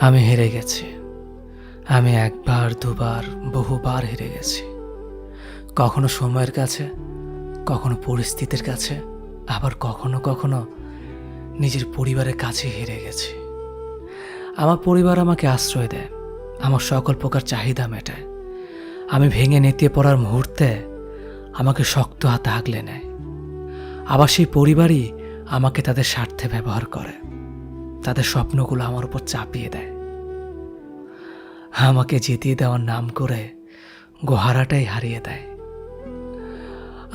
আমি হেরে গেছি। আমি একবার দুবার বহুবার হেরে গেছি। কখনো সময়ের কাছে, কখনো পরিস্থিতির কাছে, আবার কখনো কখনো নিজের পরিবারের কাছে হেরে গেছি। আমার পরিবার আমাকে আশ্রয় দেয়, আমার সকল প্রকার চাহিদা মেটায়। আমি ভেঙে নেতিয়ে পড়ার মুহূর্তে আমাকে শক্ত হাতে আগলে নেয়। আবার সেই পরিবারই আমাকে তাদের স্বার্থে ব্যবহার করে, তাদের স্বপ্নগুলো আমার উপর চাপিয়ে দেয়। আমাকে জিতিয়ে দেওয়ার নাম করে গোহারাটাই হারিয়ে দেয়।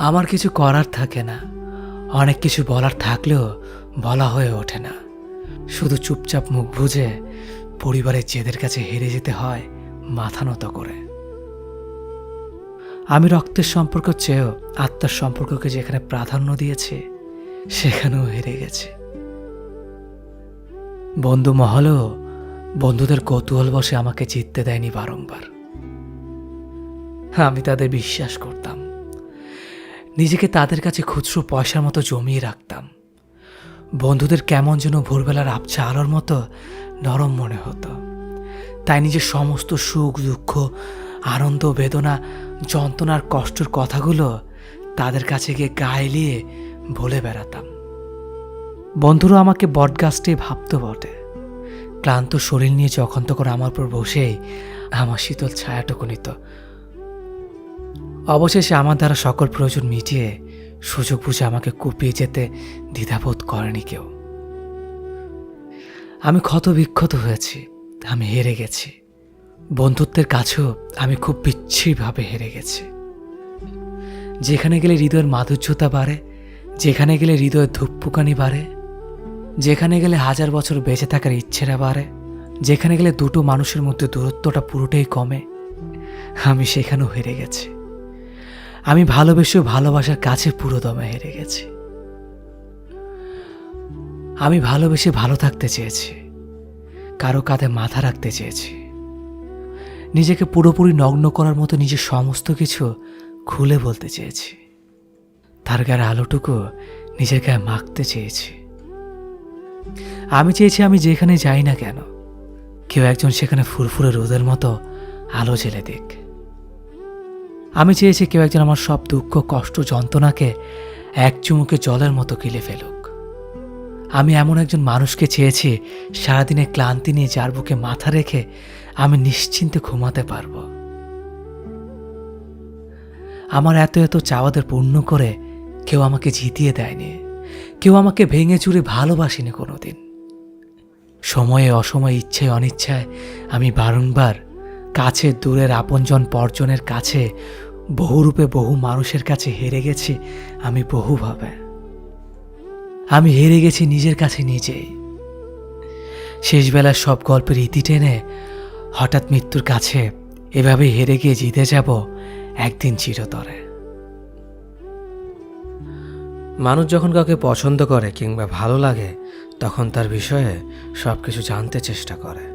আমার কিছু করার থাকে না, অনেক কিছু বলার থাকলেও বলা হয়ে ওঠে না। শুধু চুপচাপ মুখ বুজে পরিবারের জেদের কাছে হেরে যেতে হয় মাথা নত করে। আমি রক্তের সম্পর্ক চেয়েও আত্মার সম্পর্ককে যেখানে প্রাধান্য দিয়েছি, সেখানেও হেরে গেছি। বন্ধু মহলেও বন্ধুদের কৌতূহল বসে আমাকে জিততে দেয়নি বারংবার। আমি তাদের বিশ্বাস করতাম, নিজেকে তাদের কাছে খুচরো পয়সার মতো জমিয়ে রাখতাম। বন্ধুদের কেমন যেন ভোরবেলার আবছা আলোর মতো নরম মনে হতো। তাই নিজের সমস্ত সুখ দুঃখ, আনন্দ বেদনা, যন্ত্রণার কষ্টের কথাগুলো তাদের কাছে গিয়ে গায়ে এলিয়ে বলে বেড়াতাম। বন্ধুরা আমাকে বটগাছটাই ভাবত বটে। ক্লান্ত শরীর নিয়ে যখন তখন আমার উপর বসেই আমার শীতল ছায়াটুকু নিত। অবশেষে আমার দ্বারা সকল প্রয়োজন মিটিয়ে সুযোগ বুঝে আমাকে কুপিয়ে যেতে দ্বিধাবোধ করেনি কেউ। আমি ক্ষত বিক্ষত হয়েছি, আমি হেরে গেছি। বন্ধুত্বের কাছেও আমি খুব বিচ্ছিরিভাবে হেরে গেছি। যেখানে গেলে হৃদয়ের মাধুর্যতা বাড়ে, যেখানে গেলে হৃদয়ের ধূপপুকানি বাড়ে, যেখানে গেলে হাজার বছর বেঁচে থাকার ইচ্ছেটা বাড়ে, যেখানে গেলে দুটো মানুষের মধ্যে দূরত্বটা পুরোটাই কমে, আমি সেখানেও হেরে গেছি। আমি ভালোবেসেও ভালোবাসার কাছে পুরো দমে হেরে গেছি। আমি ভালোবেসে ভালো থাকতে চেয়েছি, কারো কাঁধে মাথা রাখতে চেয়েছি, নিজেকে পুরোপুরি নগ্ন করার মতো নিজের সমস্ত কিছু খুলে বলতে চেয়েছি, তার গায়ে আলোটুকু নিজের গায়ে মাখতে চেয়েছি। আমি চেয়েছি আমি যেখানে যাই না কেন, কেউ একজন সেখানে ফুরফুরে রোদের মতো আলো জ্বেলে দিক। আমি চেয়েছি কেউ একজন আমার সব দুঃখ কষ্ট যন্ত্রণাকে এক চুমুকে জলের মতো গিলে ফেলুক। আমি এমন একজন মানুষকে চেয়েছি সারাদিনের ক্লান্তি নিয়ে যার বুকে মাথা রেখে আমি নিশ্চিন্তে ঘুমাতে পারবো। আমার এত এত চাওয়াদের পূর্ণ করে কেউ আমাকে জিতিয়ে দেয়নি, কেউ আমাকে ভেঙে চুরে ভালোবাসেনি কোনোদিন। সময়ে অসময়ে ইচ্ছায় অনিচ্ছায় আমি বারংবার কাছে দূরের আপনজন পরজনের কাছে বহুরূপে বহু মানুষের কাছে হেরে গেছি। আমি বহুভাবে আমি হেরে গেছি নিজের কাছে নিজেই। শেষবেলার সব গল্পের ইতি টেনে হঠাৎ মৃত্যুর কাছে এভাবে হেরে গিয়ে জিতে যাব একদিন চিরতরে। মানুষ যখন কাউকে পছন্দ করে কিংবা ভালো লাগে, তখন তার বিষয়ে সব কিছু জানতে চেষ্টা করে,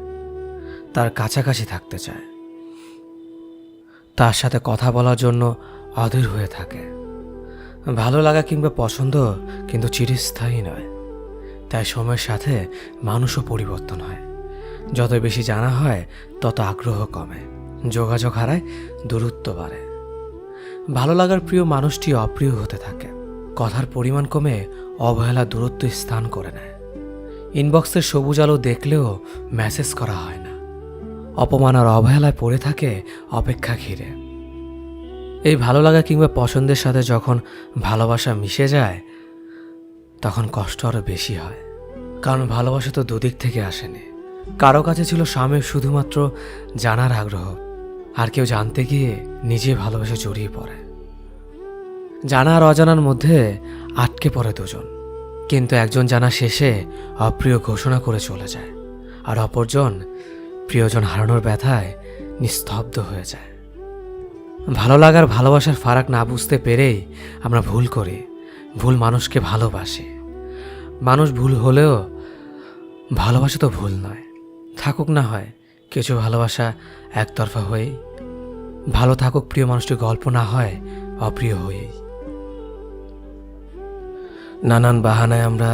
তার কাছাকাছি থাকতে চায়, তার সাথে কথা বলার জন্য অধীর হয়ে থাকে। ভালো লাগা কিংবা পছন্দ কিন্তু চিরস্থায়ী নয়, তাই সময়ের সাথে মানুষও পরিবর্তন হয়। যত বেশি জানা হয় তত আগ্রহ কমে, যোগাযোগ হারায়, দূরত্ব বাড়ে। ভালো লাগার প্রিয় মানুষটি অপ্রিয় হতে থাকে, কথার পরিমাণ কমে অবহেলা দূরত্ব স্থান করে নেয়। ইনবক্সের সবুজ আলো দেখলেও মেসেজ করা হয় না, অপমান আর অবহেলায় পড়ে থাকে অপেক্ষা ঘিরে। এই ভালো লাগা কিংবা পছন্দের সাথে যখন ভালোবাসা মিশে যায়, তখন কষ্ট আরও বেশি হয়। কারণ ভালোবাসা তো দুদিক থেকে আসেনি। কারো কাছে ছিল স্বামীর শুধুমাত্র জানার আগ্রহ, আর কেউ জানতে গিয়ে নিজে ভালোবাসা জড়িয়ে পড়ে। জানা আর অজানার মধ্যে আটকে পড়ে দুজন, কিন্তু একজন জানা শেষে অপ্রিয় ঘোষণা করে চলে যায়, আর অপরজন প্রিয়জন হারানোর ব্যথায় নিস্তব্ধ হয়ে যায়। ভালো লাগার ভালোবাসার ফারাক না বুঝতে পেরেই আমরা ভুল করি, ভুল মানুষকে ভালোবাসি। মানুষ ভুল হলেও ভালোবাসা তো ভুল নয়। থাকুক না হয় কিছু ভালোবাসা একতরফা হয়েই, ভালো থাকুক প্রিয় মানুষটির গল্প না হয় অপ্রিয় হয়েই। নানান বাহানায় আমরা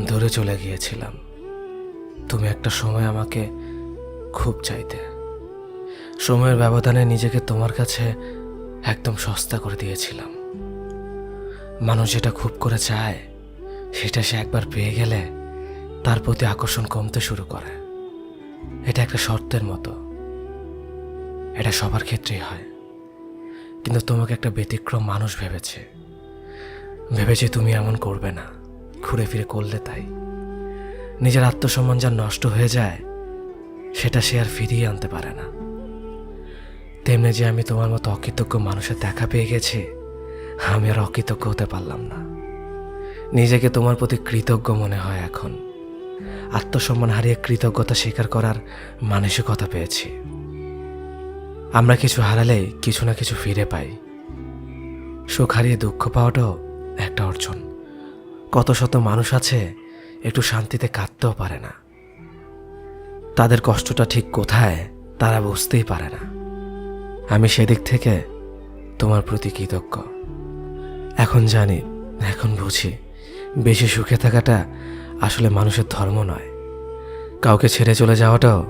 দূরে চলে গিয়েছিলাম। তুমি একটা সময় আমাকে খুব চাইতে। সময়ের ব্যবধানে নিজেকে তোমার কাছে একদম সস্তা করে দিয়েছিলাম। মানুষ যেটা খুব করে চায় সেটা সে একবার পেয়ে গেলে তার প্রতি আকর্ষণ কমতে শুরু করে। এটা একটা শর্তের মতো, এটা সবার ক্ষেত্রেই হয়। কিন্তু তোমাকে একটা ব্যতিক্রম মানুষ ভেবেছে তুমি এমন করবে না, ঘুরে ফিরে করলে তাই। নিজের আত্মসম্মান যা নষ্ট হয়ে যায় সেটা সে আর ফিরিয়ে আনতে পারে না। তেমনি যে আমি তোমার মতো অকৃতজ্ঞ মানুষের দেখা পেয়ে গেছি, আমি আর অকৃতজ্ঞ হতে পারলাম না। নিজেকে তোমার প্রতি কৃতজ্ঞ মনে হয় এখন। আত্মসম্মান হারিয়ে কৃতজ্ঞতা স্বীকার করার মানসিকতা পেয়েছি। আমরা কিছু হারালেই কিছু না কিছু ফিরে পাই। সুখ হারিয়ে দুঃখ পাওয়াটাও একটা অর্জন। কত শত মানুষ আছে একটু শান্তিতে কাঁদতেও পারে না। তাদের কষ্টটা ঠিক কোথায় তারা বুঝতেই পারে না। আমি সেদিক থেকে তোমার প্রতি কৃতজ্ঞ। এখন জানি, এখন বুঝি, বেশি সুখে থাকাটা আসলে মানুষের ধর্ম নয়। কাউকে ছেড়ে চলে যাওয়াটাও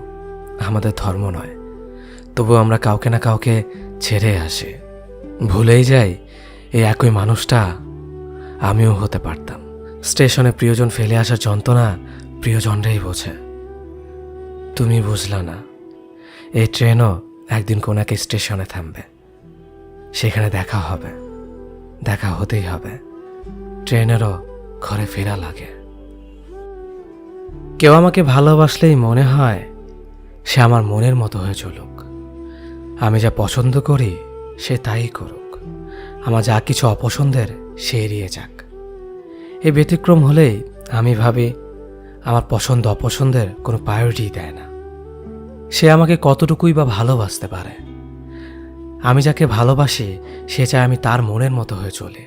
আমাদের ধর্ম নয়। তবু আমরা কাউকে না কাউকে ছেড়ে আসি, ভুলেই যাই এই একই মানুষটা আমিও হতে পারতাম। স্টেশনে প্রিয়জন ফেলে আসার যন্ত্রণা প্রিয়জনরাই বোঝে, তুমি বুঝলা না। এই ট্রেনও একদিন কোন এক স্টেশনে থামবে, সেখানে দেখা হবে, দেখা হতেই হবে। ট্রেনেরও ঘরে ফেরা লাগে। কেউ আমাকে ভালোবাসলেই মনে হয় সে আমার মনের মতো হয়ে চলুক। আমি যা পছন্দ করি সে তাই করুক। আমার যা কিছু অপছন্দের সে এড়িয়ে যাক। এই ব্যতিক্রম হলেই আমি ভাবি আমার পছন্দ অপছন্দের কোনো প্রায়োরিটি দেয় না। সে আমাকে কতটুকুই বা ভালোবাসতে পারে। আমি যাকে ভালোবাসি সে চায় আমি তার মনের মতো হয়ে চলি।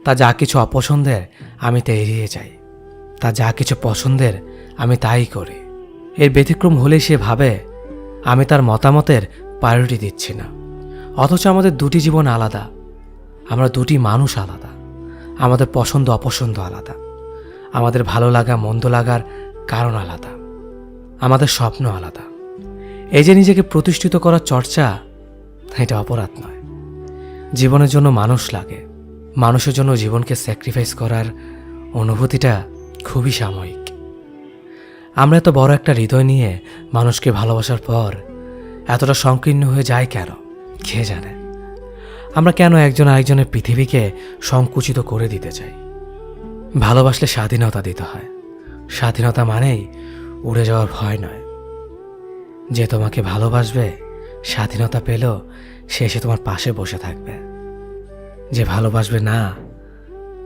তা যা কিছু অপছন্দের আমি তা এড়িয়ে যাই, তা যা কিছু পছন্দের আমি তাই করি। এর ব্যতিক্রম হলেই সে ভাবে আমি তার মতামতের প্রায়োরিটি দিচ্ছি না। অথচ আমাদের দুটি জীবন আলাদা, আমরা দুটি মানুষ আলাদা, আমাদের পছন্দ অপছন্দ আলাদা, আমাদের ভালো লাগা মন্দ লাগার কারণ আলাদা, আমাদের স্বপ্ন আলাদা। এই যে নিজেকে প্রতিষ্ঠিত করার চর্চা, এটা অপরাধ নয়। জীবনের জন্য মানুষ লাগে, মানুষের জন্য জীবনকে স্যাক্রিফাইস করার অনুভূতিটা খুবই সাময়িক। আমরা এত বড় একটা হৃদয় নিয়ে মানুষকে ভালোবাসার পর এতটা সংকীর্ণ হয়ে যায় কেন, কে জানে। আমরা কেন একজন আরেকজনের পৃথিবীকে সংকুচিত করে দিতে চাই? ভালোবাসলে স্বাধীনতা দিতে হয়। স্বাধীনতা মানেই উড়ে যাওয়ার ভয় নয়। যে তোমাকে ভালোবাসবে স্বাধীনতা পেলেও সে এসে তোমার পাশে বসে থাকবে। যে ভালোবাসবে না,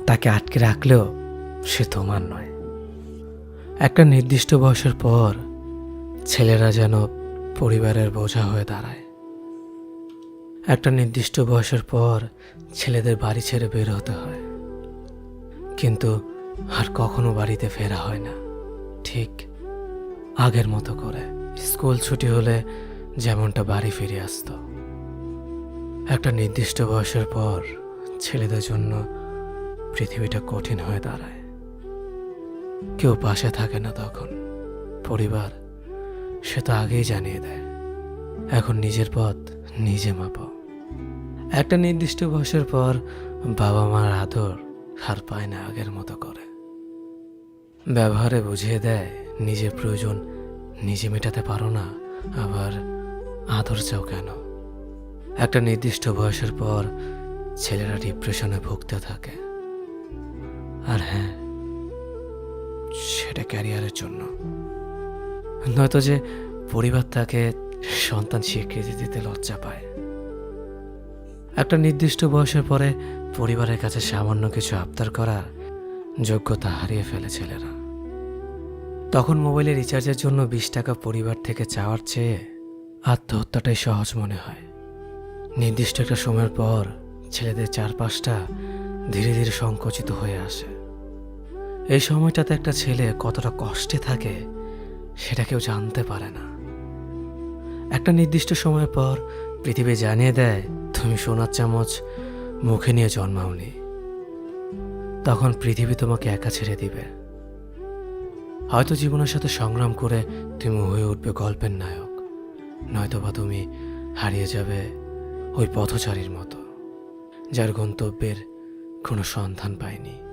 তাকে আটকে রাখলেও সে তোমার নয়। একটা নির্দিষ্ট বয়সের পর ছেলেরা যেন পরিবারের বোঝা হয়ে দাঁড়ায়। একটা নির্দিষ্ট বয়সের পর ছেলেদের বাড়ি ছেড়ে বের হতে হয়, কিন্তু আর কখনো বাড়িতে ফেরা হয় না ঠিক আগের মতো করে। স্কুল ছুটি হলে যেমনটা বাড়ি ফিরে আসতো। একটা নির্দিষ্ট বয়সের পর ছেলেদের জন্য পৃথিবীটা কঠিন হয়ে দাঁড়ায়। কেউ পাশে থাকে না তখন। পরিবার সে তো আগেই জানিয়ে দেয়, এখন নিজের পথ নিজে মাপো। একটা নির্দিষ্ট বয়সের পর বাবা মার আদর আর পায় না আগের মতো করে। ব্যবহারে বুঝিয়ে দেয় নিজের প্রয়োজন নিজে মেটাতে পারো না, আবার আদর চাও কেন। একটা নির্দিষ্ট বয়সের পর ছেলেরা ডিপ্রেশনে ভুগতে থাকে। আর হ্যাঁ, সেটা ক্যারিয়ারের জন্য, নয়তো যে পরিবার তাকে সন্তান স্বীকৃতি দিতে লজ্জা পায়। একটা নির্দিষ্ট বয়সের পরে পরিবারের কাছে সামান্য কিছু আবদার করার যোগ্যতা হারিয়ে ফেলে ছেলেরা। তখন মোবাইলে রিচার্জের জন্য 20 টাকা পরিবার থেকে চাওয়ার চেয়ে আত্মহত্যাটাই সহজ মনে হয়। নির্দিষ্ট একটা সময়ের পর ছেলেদের চারপাশটা ধীরে ধীরে সংকুচিত হয়ে আসে। এই সময়টাতে একটা ছেলে কতটা কষ্টে থাকে সেটা কেউ জানতে পারে না। একটা নির্দিষ্ট সময়ের পর পৃথিবী জানিয়ে দেয় তুমি সোনার চামচ মুখে নিয়ে জন্মাওনি। তখন পৃথিবী তোমাকে একা ছেড়ে দিবে। হয়তো জীবনের সাথে সংগ্রাম করে তুমি হয়ে উঠবে গল্পের নায়ক, নয়তোবা তুমি হারিয়ে যাবে ওই পথচারীর মতো, যার গন্তব্যের কোনো সন্ধান পায়নি।